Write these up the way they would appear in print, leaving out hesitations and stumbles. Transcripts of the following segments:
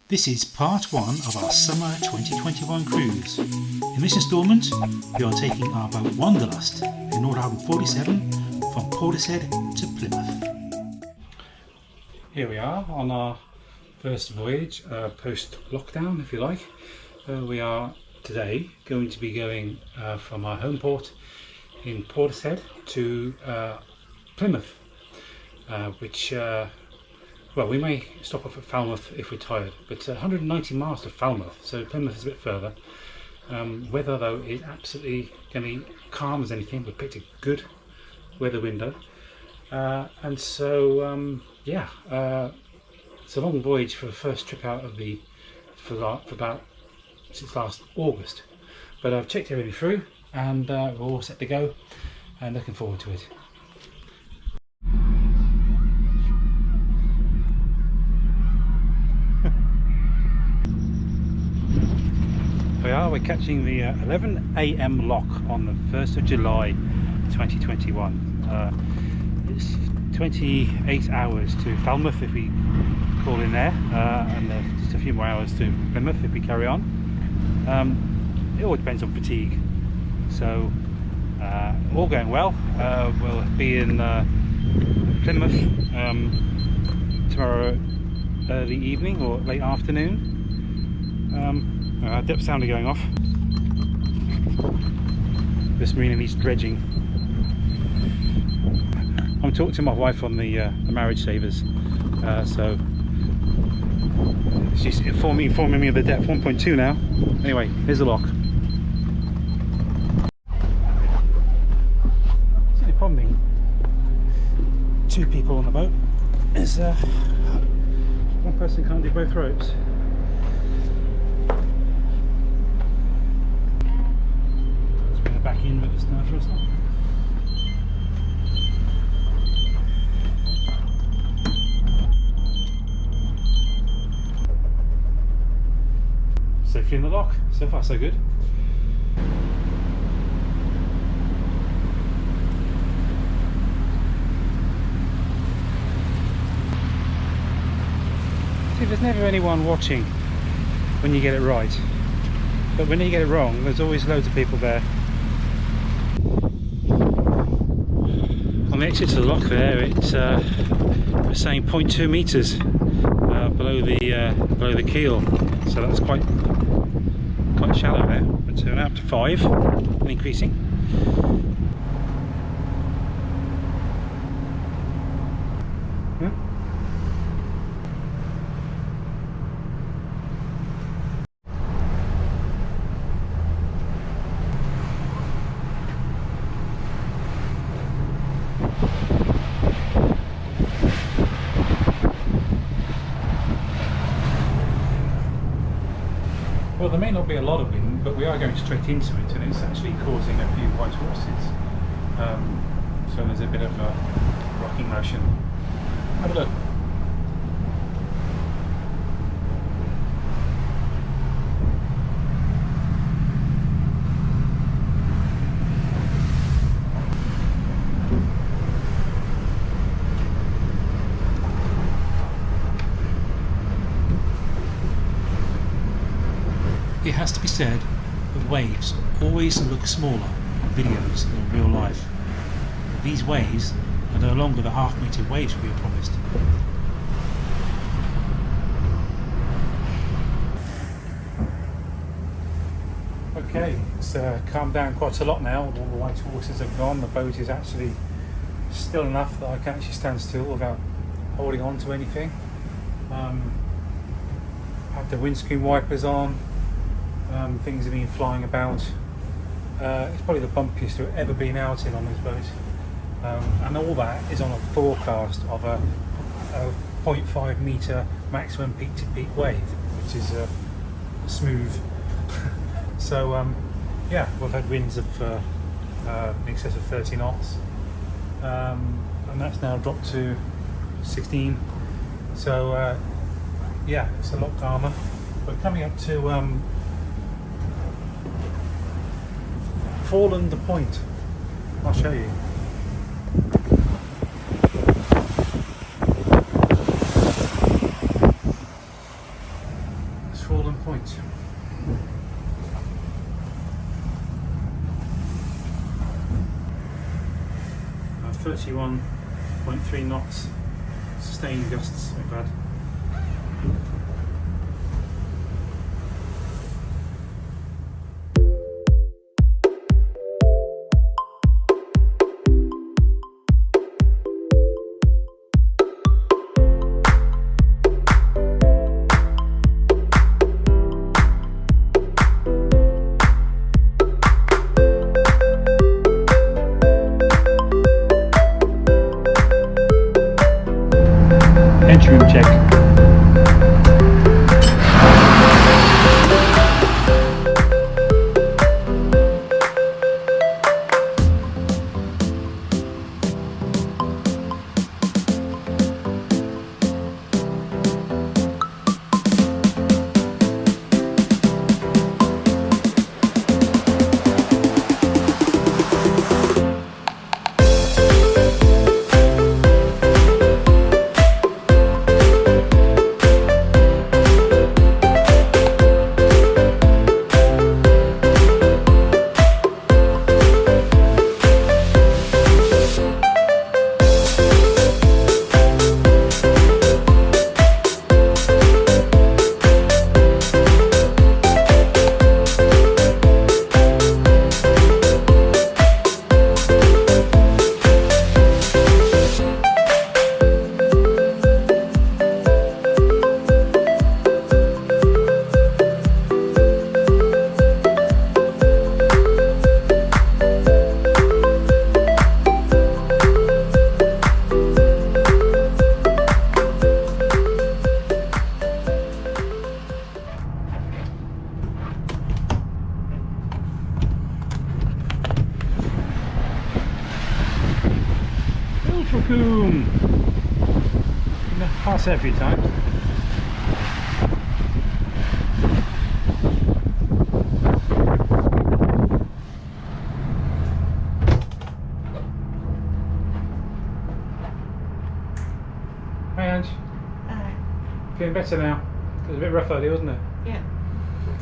This is part 1 of our summer 2021 cruise. In this instalment, we are taking our boat Wanderlust in Nordhavn 47 from Portishead to Plymouth. Here we are on our first voyage, post-lockdown if you like. We are today going to be going from our home port in Portishead to Plymouth, which well, we may stop off at Falmouth if we're tired, but 190 miles to Falmouth, so Plymouth is a bit further. Weather though is absolutely going to be calm as anything. We picked a good weather window, and so yeah, it's a long voyage for the first trip out of the for about since last August. But I've checked everything through, and we're all set to go, and looking forward to it. We're catching the 11 AM lock on the 1st of July 2021. It's 28 hours to Falmouth if we call in there, and just a few more hours to Plymouth if we carry on. It all depends on fatigue, so all going well. We'll be in Plymouth tomorrow early evening or late afternoon. Depth sounder going off. This marina needs dredging. I'm talking to my wife on the marriage savers, so she's informing me of the depth 1.2 now. Anyway, here's the lock. The only problem being 2 people on the boat is one person can't do both ropes. Back in with the snow for us now. Safely in the lock, so far so good. See, there's never anyone watching when you get it right, but when you get it wrong, there's always loads of people there. On the exit to the lock there, it's we're saying 0.2 meters below the keel, so that's quite shallow there. But now up to 5 and increasing. Yeah. Well, there may not be a lot of wind, but we are going straight into it, and it's actually causing a few white horses. So there's a bit of a rocking motion. Have a look. It has to be said that waves always look smaller on videos than in real life. But these waves are no longer the half-metre waves we were promised. Okay, it's calmed down quite a lot now. All the white horses have gone. The boat is actually still enough that I can actually stand still without holding on to anything. Have the windscreen wipers on. Things have been flying about. It's probably the bumpiest we've ever been out in on this boat, and all that is on a forecast of a 0.5 metre maximum peak to peak wave, which is smooth. So yeah, we've had winds of in excess of 30 knots, and that's now dropped to 16. So yeah, it's a lot calmer. We're coming up to Fallen the Point. I'll show you. Fallen Point. About 31.3 knots sustained gusts we've had. Entry room check. Boom! Pass it a few times. Hey Ange. Hi. Feeling better now? It was a bit rough earlier, wasn't it? Yeah.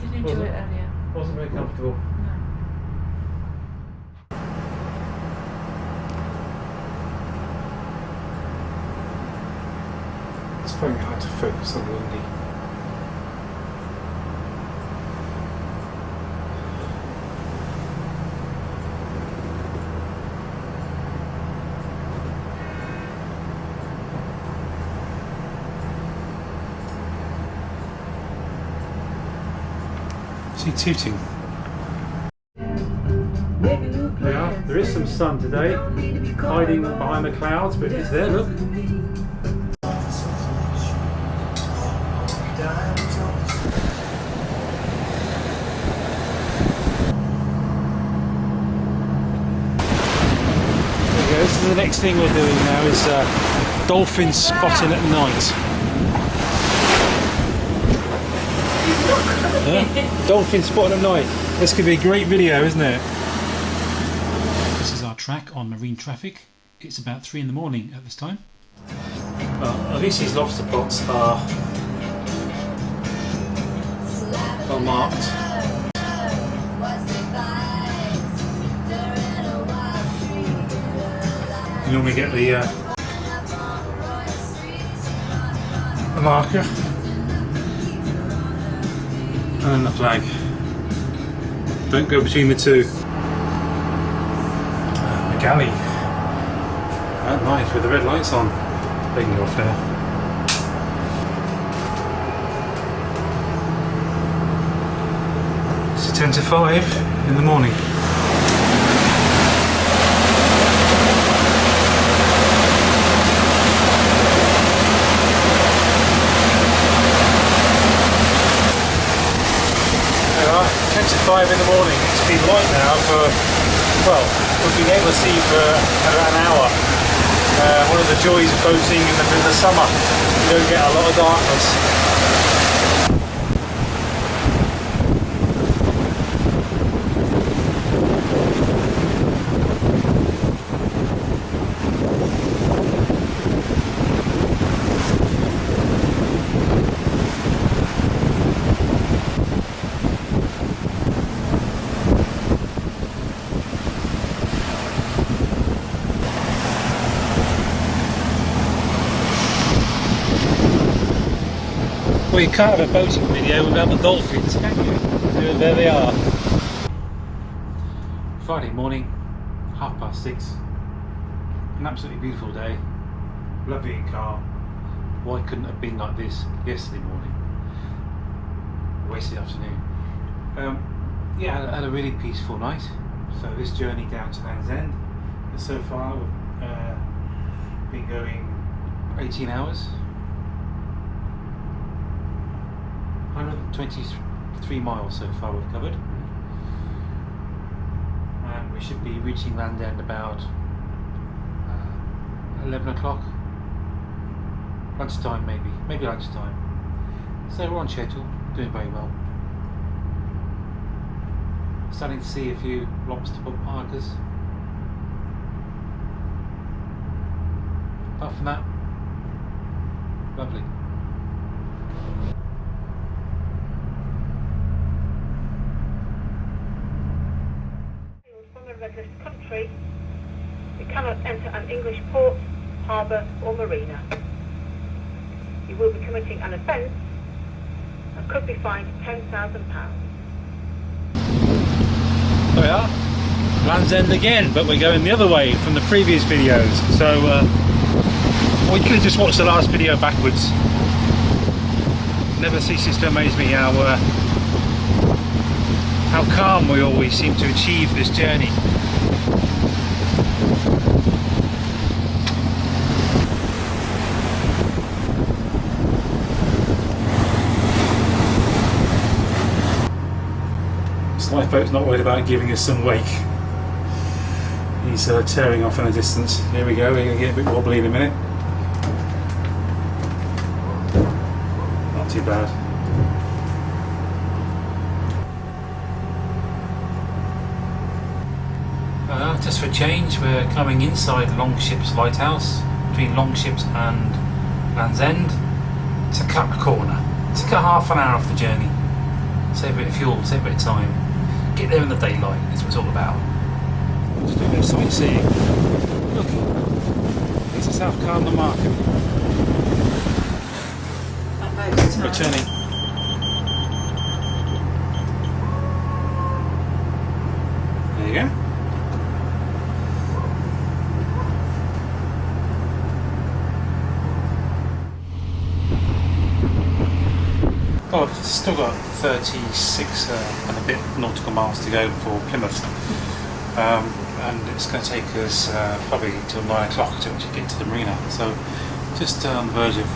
Didn't enjoy it earlier. Wasn't very comfortable. No. It's very hard to focus on Lundy. See tooting. Yeah, there is some sun today, hiding behind the clouds, but it's there, look. This is the next thing we're doing now is dolphin spotting at night. Dolphin spotting at night. This could be a great video, isn't it? This is our track on marine traffic. It's about 3 in the morning at this time. Well, at least these lobster pots are well marked. You normally get the marker and then the flag. Don't go between the two. The galley at night with the red lights on. They can go off there. It's 10 to 5 in the morning. There we are, 10 to 5 in the morning. It's been light now for, well, we've been able to see for about an hour. One of the joys of boating in the middle of the summer, you don't get a lot of darkness. You can't have a boating video without the dolphins, can you? So there they are. Friday morning, 6:30. An absolutely beautiful day. Lovely and calm. Why couldn't it have been like this yesterday morning? Wasted afternoon. Yeah, I had a really peaceful night. So this journey down to Land's End, and so far we've been going 18 hours. 123 miles so far we've covered. And we should be reaching Land's End about 11 o'clock. Lunchtime maybe lunchtime. So we're on schedule, doing very well. Starting to see a few lobster bookmarkers. Apart from that, lovely. From a redless country, you cannot enter an English port, harbour or marina. You will be committing an offence and could be fined £10,000. There we are, Land's End again, but we're going the other way from the previous videos. So we could just watch the last video backwards. Never ceases to amaze me how calm we always seem to achieve this journey. This lifeboat's not worried about giving us some wake. He's tearing off in the distance. Here we go, we're going to get a bit wobbly in a minute. Not too bad. Just for a change, we're coming inside Longship's lighthouse, between Longships and Land's End, to cut a corner, to cut half an hour off the journey, save a bit of fuel, save a bit of time, get there in the daylight. That's what it's all about. Just do a bit of sightseeing. Look, it's a South Cardinal market. Returning. There you go. Oh, I've still got 36 and a bit nautical miles to go for Plymouth, and it's going to take us probably till 9 o'clock to actually get to the marina. So just on the verge of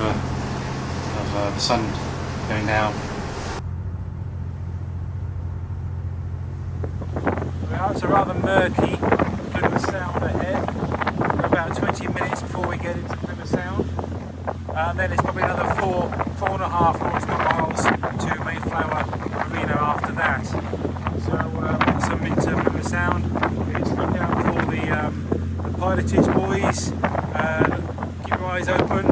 the sun going down. Well, it's a rather murky Plymouth Sound ahead. We're about 20 minutes before we get into Plymouth Sound. And then it's probably another 4.5 nautical miles to Mayflower Marina after that. So once I'm into Plymouth Sound, it's look out for the pilotage buoys, keep your eyes open,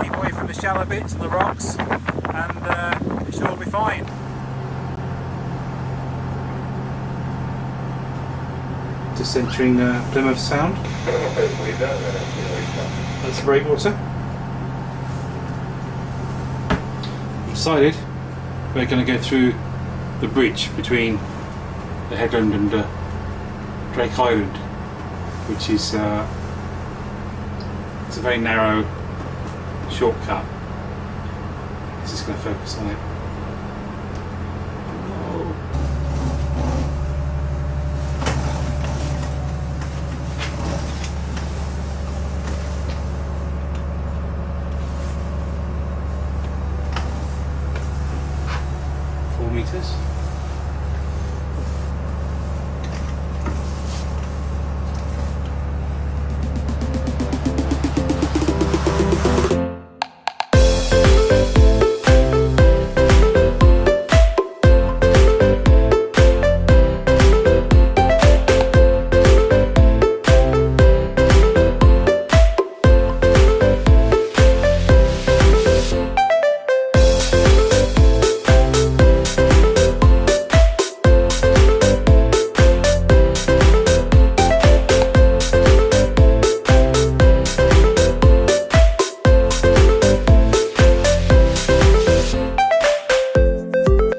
keep away from the shallow bits and the rocks, and it should all be fine. Just entering Plymouth Sound. That's the breakwater. Decided we're going to go through the bridge between the headland and Drake Island, which is it's a very narrow shortcut. I'm just going to focus on it. Oh. 4 meters.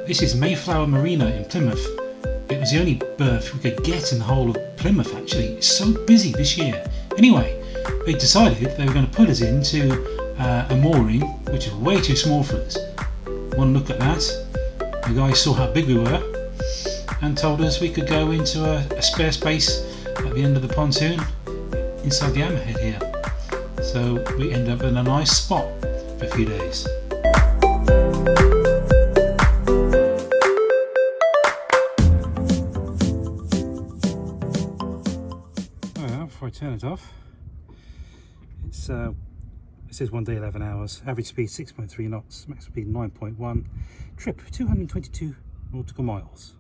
This is Mayflower Marina in Plymouth. It was the only berth we could get in the whole of Plymouth actually. It's so busy this year. Anyway, they decided they were going to put us into a mooring which is way too small for us. One look at that, the guys saw how big we were and told us we could go into a spare space at the end of the pontoon inside the hammerhead here. So we ended up in a nice spot for a few days. Before I turn it off, it says 1 day 11 hours, average speed 6.3 knots, max speed 9.1, trip 222 nautical miles.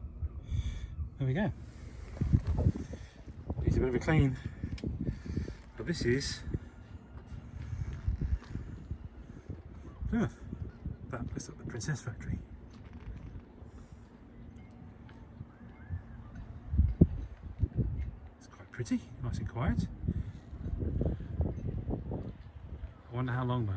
There we go. Needs a bit of a clean, but this is Plymouth. That looks like the Princess Factory. Pretty, nice and quiet. I wonder how long though.